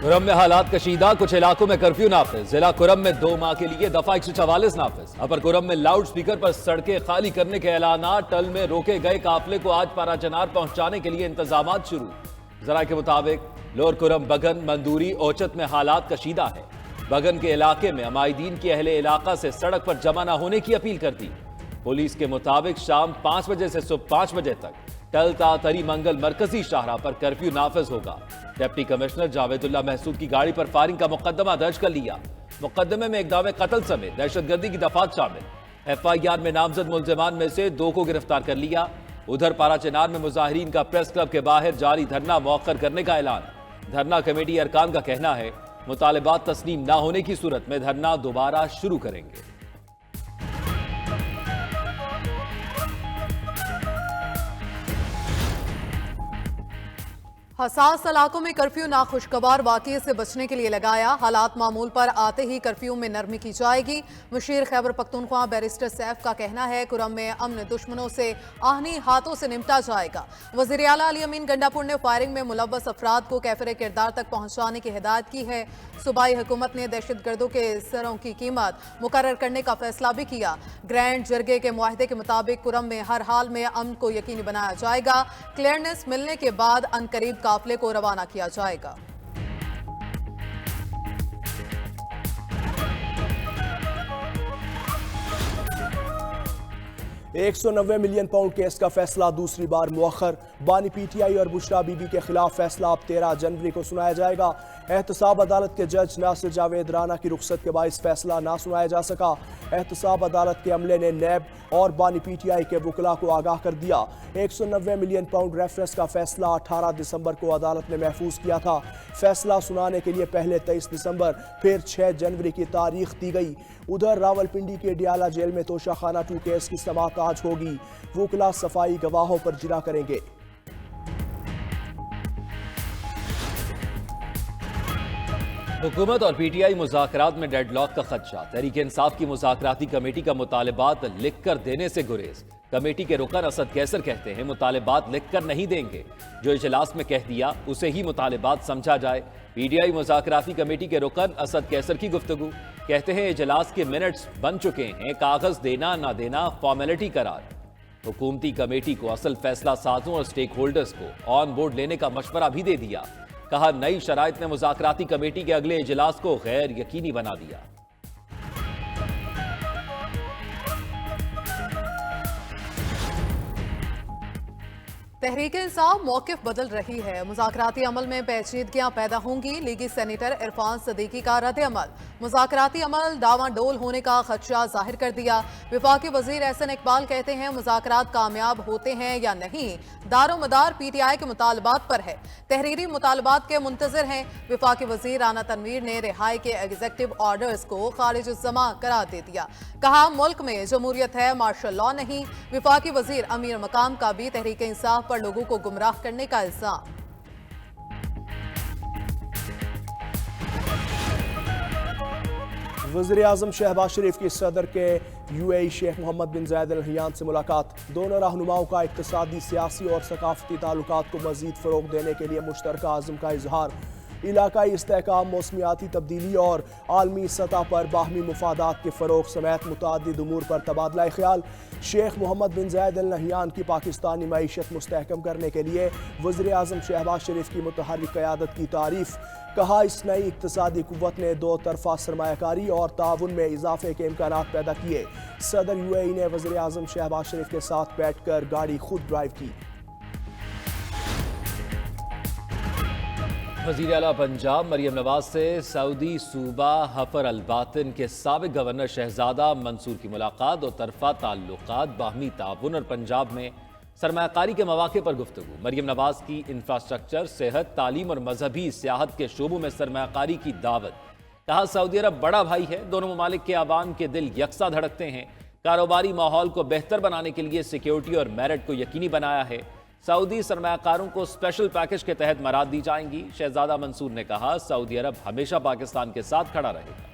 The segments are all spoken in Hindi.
कुरम में हालात कशीदा, कुछ इलाकों में कर्फ्यू नाफिज। जिला कुरम में 2 माह के लिए दफा 144 नाफिज। अपर कुरम में लाउड स्पीकर पर सड़कें खाली करने के ऐलानात। टल में रोके गए काफिले को आज पाराचनार पहुंचाने के लिए इंतजाम शुरू। जरा के मुताबिक लोअर कुरम, बगन, मंदूरी, ओचत में हालात कशीदा है। बगन के इलाके में अमायदीन के अहले इलाका से सड़क पर जमा न होने की अपील कर दी। पुलिस के मुताबिक शाम 5 बजे से सुबह 5 बजे तक टल तातरी मंगल मरकजी शाहरा पर कर्फ्यू नाफिज होगा। डिप्टी कमिश्नर जावेदुल्लाह महसूद की गाड़ी पर फायरिंग का मुकदमा दर्ज कर लिया। मुकदमे में इक़दाम कत्ल समेत दहशतगर्दी की दफात शामिल। FIR में नामजद मुल्जिमान में से 2 को गिरफ्तार कर लिया। उधर पाराचनार में मुजाहिरीन का प्रेस क्लब के बाहर जारी धरना मौखर करने का ऐलान। धरना कमेटी अरकान का कहना है मुतालिबात तस्लीम न होने की सूरत में धरना दोबारा शुरू करेंगे। हसास इलाकों में कर्फ्यू नाखुशगवार वाकये से बचने के लिए लगाया। हालात मामूल पर आते ही कर्फ्यू में नरमी की जाएगी। मुशीर खैबर पख्तूनख्वा बैरिस्टर सैफ का कहना है कुरम में अमन दुश्मनों से आहनी हाथों से निपटा जाएगा। वज़ीर आला अली अमीन गंडापुर ने फायरिंग में मुलव्वस अफराद को कैफरे किरदार तक पहुंचाने की हिदायत की है। सूबाई हुकूमत ने दहशतगर्दों के सरों की कीमत मुकर्रर करने का फैसला भी किया। ग्रैंड जरगे के मुआहदे के मुताबिक कुरम में हर हाल में अमन को यकीनी बनाया जाएगा। क्लियरनेस मिलने के बाद अनकरीब काफिले को रवाना किया जाएगा। £190 मिलियन केस का फैसला दूसरी बार मुअख्खर। बानी PTI और बुशरा बीबी के खिलाफ फैसला अब 13 जनवरी को सुनाया जाएगा। एहतसाब अदालत के जज नासिर जावेद राना की रुखसत के बाइस फैसला ना सुनाया जा सका। एहतसाब अदालत के अमले ने नैब और बानी PTI के वकला को आगाह कर दिया। £190 मिलियन रेफरेंस का फैसला 18 दिसंबर को अदालत ने महफूज किया था। फैसला सुनाने के लिए पहले 23 दिसंबर फिर 6 जनवरी की तारीख दी गई। उधर रावलपिंडी के डियाला जेल में तोशाखाना 2 केस की समाअत आज होगी। वकला सफाई गवाहों पर जिरा करेंगे। हुकूमत और PTI मुज़ाकरात में डेडलॉक का खदशा। तहरीक इंसाफ की मुज़ाकराती कमेटी का मुतालिबात लिख कर देने से गुरेज। कमेटी के रुकन असद कैसर कहते हैं मुतालिबात लिख कर नहीं देंगे, जो इजलास में कह दिया उसे ही मुतालिबात समझा जाए। PTI मुज़ाकराती कमेटी के रुकन असद कैसर की गुफ्तगू। कहते हैं इजलास के मिनट्स बन चुके हैं, कागज देना ना देना फॉर्मेलिटी करार। हुकूमती कमेटी को असल फैसला साजों और स्टेक होल्डर्स को ऑन बोर्ड लेने का मशवरा भी दे दिया। कहा नई शराइत ने मुज़ाकराती कमेटी के अगले इजलास को गैर यकीनी बना दिया। तहरीक इंसाफ मौकिफ बदल रही है। मुज़ाकराती अमल में पेचीदगियां पैदा होंगी। लीगी सेनेटर इरफान सदीकी का रद्द अमल। मुज़ाकराती अमल डावाडोल होने का खदशा जाहिर कर दिया। वफाकी वजीर एहसन इकबाल कहते हैं मुज़ाकरात कामयाब होते हैं या नहीं दारोमदार PTI के मुतालबात पर है। तहरीरी मुतालबात के मुंतजर हैं। वफाकी वजीर राना तनवीर ने रिहाई के एग्जीक्यूटिव ऑर्डर्स को खारिज जमा करार दे दिया। कहा मुल्क में जमहूरियत है, मार्शल लॉ नहीं। वफाकी वजीर अमीर मकाम का भी तहरीक इंसाफ पर लोगों को गुमराह करने का इल्जाम। वज़ीर आज़म शहबाज शरीफ की सदर के UAE शेख मोहम्मद बिन ज़ायद अल नहयान से मुलाकात। दोनों रहनुमाओं का इक़्तिसादी, सियासी और सकाफ़ती ताल्लुकात को मज़ीद फ़रोग़ देने के लिए मुश्तरका अज़्म का इजहार। इलाकाई इस्तेहकाम, मौसमियाती तब्दीली और आलमी सतह पर बाहमी मुफादात के फ़रोग़ समेत मुतअद्दिद उमूर पर तबादला ख्याल। शेख मोहम्मद बिन ज़ायद अल नहयान की पाकिस्तानी मईशत मुस्तहकम करने के लिए वज़ीर आज़म शहबाज शरीफ की मुतहर्रिक क़यादत की तारीफ़। कहा इस नई इक़्तिसादी कुव्वत ने 2 तरफ़ा सरमायाकारी और ताउन में इजाफे के इम्कानात पैदा किए। सदर UAE ने वज़ीर आज़म शहबाज शरीफ के साथ बैठ कर गाड़ी खुद ड्राइव की। वज़ीर आला पंजाब मरियम नवाज से सऊदी सूबा हफर अल-बातिन के साबिक गवर्नर शहजादा मंसूर की मुलाकात। 2 तरफ़ा ताल्लुकात, बाहमी ताउन और पंजाब में सरमायाकारी के मौके पर गुफ्तगू। मरियम नवाज की इंफ्रास्ट्रक्चर, सेहत, तालीम और मजहबी सियाहत के शोबों में सरमायाकारी की दावत। कहा सऊदी अरब बड़ा भाई है, दोनों ममालिक के आवाम के दिल यकसा धड़कते हैं। कारोबारी माहौल को बेहतर बनाने के लिए सिक्योरिटी और मेरिट को यकीनी बनाया है। सऊदी सरमायाकारों को स्पेशल पैकेज के तहत मराद दी जाएंगी। शहजादा मंसूर ने कहा सऊदी अरब हमेशा पाकिस्तान के साथ खड़ा रहेगा।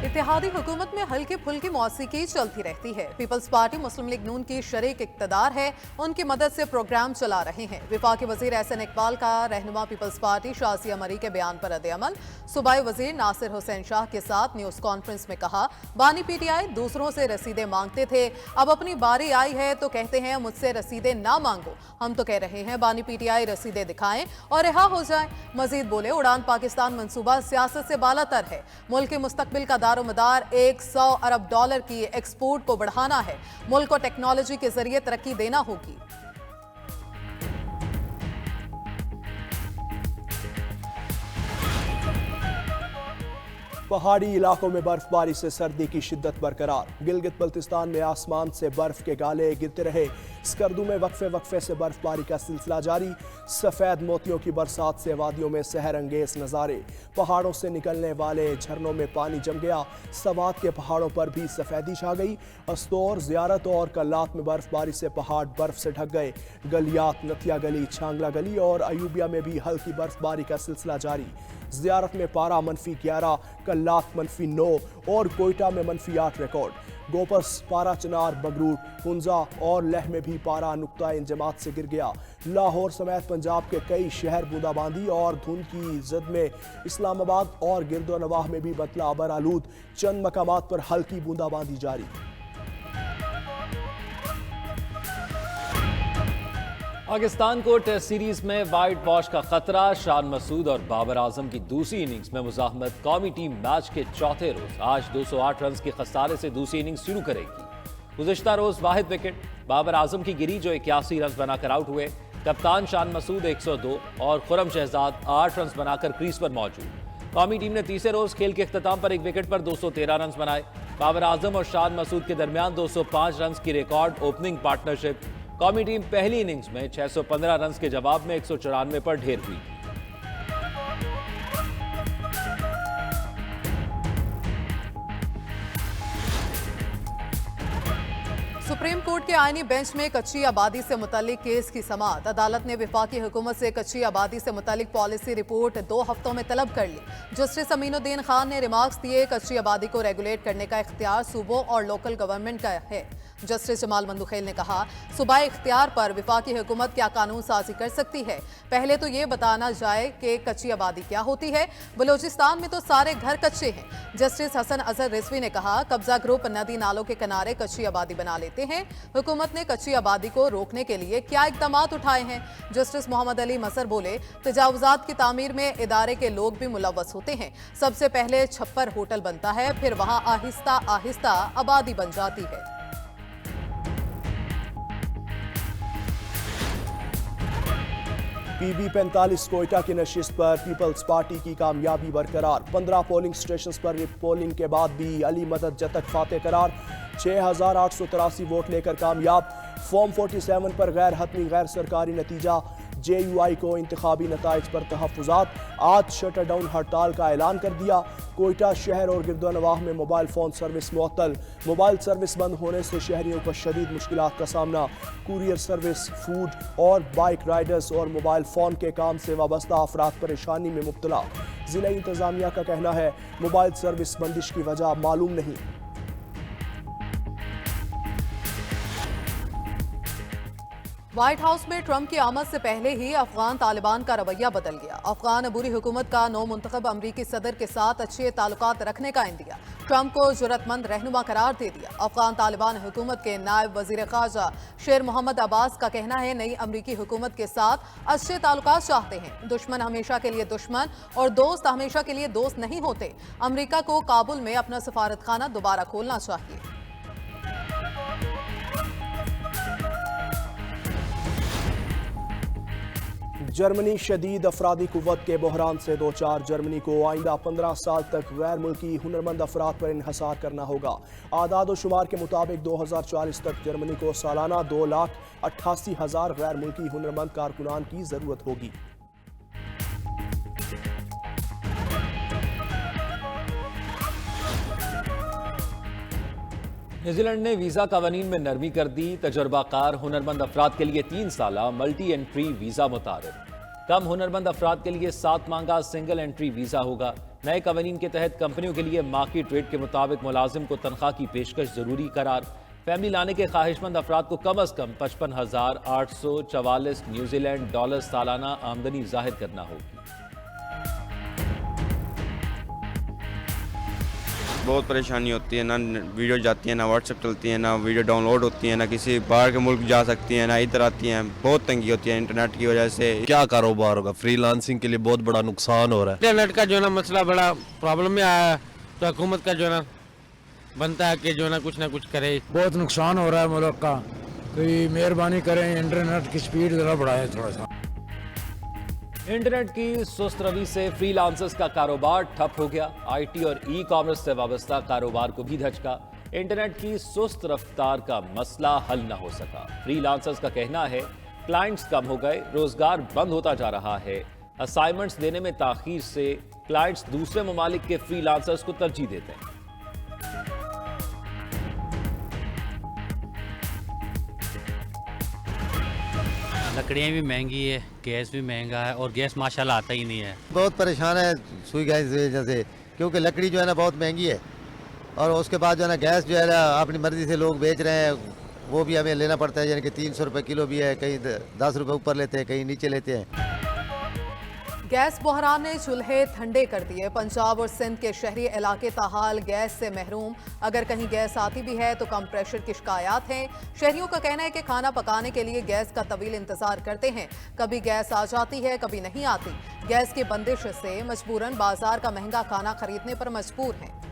इत्तेहादी हुकूमत में हल्की फुल्की मौसीकी चलती रहती है। पीपल्स पार्टी मुस्लिम लीग नून की शरीक इक्तदार है, उनकी मदद से प्रोग्राम चला रहे हैं। वफाकी वजीर एहसन इकबाल का रहनुमा पीपल्स पार्टी शासिया मरी के बयान पर रद्द-ए-अमल। सूबाई वजीर नासिर हुसैन शाह के साथ न्यूज कॉन्फ्रेंस में कहा, बानी पीटीआई दूसरों से रसीदें मांगते थे, अब अपनी बारी आई है तो कहते हैं मुझसे रसीदें ना मांगो। हम तो कह रहे हैं बानी पीटीआई रसीदें दिखाएं और रिहा हो जाए। मजीद बोले, उड़ान पाकिस्तान मंसूबा सियासत से बालातर है। मुल्क के मुस्तकबिल का दारोमदार $100 अरब की एक्सपोर्ट को बढ़ाना है। मुल्क को टेक्नोलॉजी के जरिए तरक्की देना होगी। पहाड़ी इलाकों में बर्फबारी से सर्दी की शिद्दत बरकरार। गिलगित बल्तिस्तान में आसमान से बर्फ के गाले गिरते रहे। स्कर्दू में वक्फे से बर्फबारी का सिलसिला जारी। सफेद मोतियों की बरसात से वादियों में सहर अंगेज नज़ारे। पहाड़ों से निकलने वाले झरनों में पानी जम गया। सवात के पहाड़ों पर भी सफेदी छा गई। अस्तौर, ज़ियारत और कल्लात में बर्फबारी से पहाड़ बर्फ से ढक गए। गलियात, नथिया गली, छांगला गली और अयूबिया में भी हल्की बर्फबारी का सिलसिला जारी। ज़ियारत में पारा -11, कल्लात -9 और कोयटा में -8 रिकॉर्ड। गोपस, पारा चनार, बगरूट, हुंजा और लेह में भी पारा नुक्ता इंजमात से गिर गया। लाहौर समेत पंजाब के कई शहर बूंदाबांदी और धुंध की जद में। इस्लामाबाद और गिरदोनवाह में भी बदला अबर आलूद। चंद मकामात पर हल्की बूंदाबांदी जारी। पाकिस्तान को टेस्ट सीरीज में वाइट वॉश का खतरा। शान मसूद और बाबर आजम की दूसरी इनिंग्स में मुजाहमत। कौमी टीम मैच के चौथे रोज आज 208 रन के खसारे से दूसरी इनिंग्स शुरू करेगी। गुज़िश्ता रोज वाहिद विकेट बाबर आजम की गिरी जो 81 रन बनाकर आउट हुए। कप्तान शान मसूद 102 और खुरम शहजाद 8 रन बनाकर क्रीज पर मौजूद। कौमी टीम ने तीसरे रोज खेल के इख्तिताम पर एक विकेट पर 213 रन बनाए। बाबर आजम और शान मसूद के दरमियान 205 रन की रिकॉर्ड ओपनिंग पार्टनरशिप। कौमी टीम पहली इनिंग्स में 615 रन के जवाब में 194 पर ढेर हुई। सुप्रीम कोर्ट के आईनी बेंच में कच्ची आबादी से मुतालिक केस की समाअत। अदालत ने वफाकी हुकूमत से कच्ची आबादी से मुतालिक पॉलिसी रिपोर्ट 2 हफ्तों में तलब कर ली। जस्टिस अमीनुद्दीन खान ने रिमार्क्स दिए, कच्ची आबादी को रेगुलेट करने का इख्तियार सूबों और लोकल गवर्नमेंट का है। जस्टिस जमाल मंदुखेल ने कहा, सूबाई इख्तियार पर वफाकी हुकूमत क्या कानून साजी कर सकती है। पहले तो ये बताना जाए कि कच्ची आबादी क्या होती है। बलूचिस्तान में तो सारे घर कच्चे हैं। जस्टिस हसन अजहर रिजवी ने कहा, कब्जा ग्रुप नदी नालों के किनारे कच्ची आबादी बना लेते हैं। हुकूमत ने कच्ची आबादी को रोकने के लिए क्या इकदाम उठाए हैं। जस्टिस मोहम्मद अली मसर बोले, तजावुजात की तामीर में इदारे के लोग भी मुलव्वस होते हैं। सबसे पहले छप्पर होटल बनता है, फिर वहां आहिस्ता आहिस्ता आबादी बन जाती है। PB 45 कोयटा की नशिस्त पर पीपल्स पार्टी की कामयाबी बरकरार। 15 पोलिंग स्टेशन पर पोलिंग के बाद भी अली मदद जतक फाते करार। 6883 वोट लेकर कामयाब। फॉर्म 47 पर गैर हतमी गैर सरकारी नतीजा। JUI को इंतखाबी नताइज पर तहफ़्फ़ुज़ात। आज शटर डाउन हड़ताल का ऐलान कर दिया। कोयटा शहर और गिरदोनवाह में मोबाइल फ़ोन सर्विस मुअत्तल। मोबाइल सर्विस बंद होने से शहरियों को शदीद मुश्किलात का सामना। कुरियर सर्विस, फूड और बाइक राइडर्स और मोबाइल फ़ोन के काम से वाबस्ता अफराद परेशानी में मुब्तला। ज़िला इंतज़ामिया का कहना है, मोबाइल सर्विस बंदिश की वजह मालूम नहीं। व्हाइट हाउस में ट्रंप की आमद से पहले ही अफगान तालिबान का रवैया बदल गया। अफगान अबूरी हुकूमत का नौ मुंतखब अमरीकी सदर के साथ अच्छे ताल्लुकात रखने का इंदिया। ट्रंप को जुर्रतमंद रहनुमा करार दे दिया। अफगान तालिबान हुकूमत के नायब वजीर खारजा शेर मोहम्मद अब्बास का कहना है, नई अमरीकी हुकूमत के साथ अच्छे ताल्लुकात चाहते हैं। दुश्मन हमेशा के लिए दुश्मन और दोस्त हमेशा के लिए दोस्त नहीं होते। अमरीका को काबुल में अपना सफारत खाना दोबारा खोलना चाहिए। जर्मनी शदीद अफरादी कुव्वत के बहरान से दो चार। जर्मनी को आइंदा 15 साल तक गैर मुल्की हुनरमंद अफराद पर इन्हसार करना होगा। आदाद व शुमार के मुताबिक 2040 तक जर्मनी को सालाना 2,88,000 गैर मुल्की हुनरमंद कारकुनान की ज़रूरत होगी। न्यूजीलैंड ने वीजा कवानीन में नरमी कर दी। तजर्बाकार हुनरमंद अफराद के लिए 3 साला मल्टी एंट्री वीजा मुतारिफ। कम हुनरमंद अफराद के लिए 7 मांगा सिंगल एंट्री वीजा होगा। नए कवानीन के तहत कंपनियों के लिए मार्केट रेट के मुताबिक मुलाजिम को तनख्वाह की पेशकश जरूरी करार। फैमिली लाने के ख्वाहिशमंद अफराद को कम अज कम 55,844 न्यूजीलैंड डॉलर सालाना आमदनी जाहिर करना होगी। बहुत परेशानी होती है, ना वीडियो जाती है, ना व्हाट्सएप चलती है, ना वीडियो डाउनलोड होती है, ना किसी बाहर के मुल्क जा सकती है, ना इधर आती हैं। बहुत तंगी होती है इंटरनेट की वजह से। क्या कारोबार होगा, फ्रीलांसिंग के लिए बहुत बड़ा नुकसान हो रहा है। इंटरनेट का जो है ना मसला बड़ा प्रॉब्लम में आया है, तो हुकूमत का जो है ना बनता है कि जो है ना कुछ करे। बहुत नुकसान हो रहा है मुल्क का, तो मेहरबानी करें इंटरनेट की स्पीड ज़रा बढ़ाएं थोड़ा सा। इंटरनेट की सुस्त रवि से फ्रीलांसर्स का कारोबार ठप हो गया। आईटी और ई कॉमर्स से वाबस्ता कारोबार को भी धचका। इंटरनेट की सुस्त रफ्तार का मसला हल न हो सका। फ्रीलांसर्स का कहना है क्लाइंट्स कम हो गए, रोजगार बंद होता जा रहा है। असाइनमेंट्स देने में ताखीर से क्लाइंट्स दूसरे ममालिक के फ्रीलांसर्स को तरजीह देते हैं। लकड़ियाँ भी महंगी है, गैस भी महंगा है और गैस माशाल्लाह आता ही नहीं है। बहुत परेशान है सुई गैस की वजह से, क्योंकि लकड़ी जो है ना बहुत महंगी है और उसके बाद जो है ना गैस जो है ना अपनी मर्जी से लोग बेच रहे हैं, वो भी हमें लेना पड़ता है। यानी कि 300 रुपये किलो भी है, कहीं 10 रुपये ऊपर लेते हैं, कहीं नीचे लेते हैं। गैस बहरान ने चूल्हे ठंडे कर दिए। पंजाब और सिंध के शहरी इलाके ताहाल गैस से महरूम। अगर कहीं गैस आती भी है तो कम प्रेशर की शिकायत हैं। शहरियों का कहना है कि खाना पकाने के लिए गैस का तवील इंतजार करते हैं, कभी गैस आ जाती है कभी नहीं आती। गैस की बंदिश से मजबूरन बाजार का महंगा खाना खरीदने पर मजबूर हैं।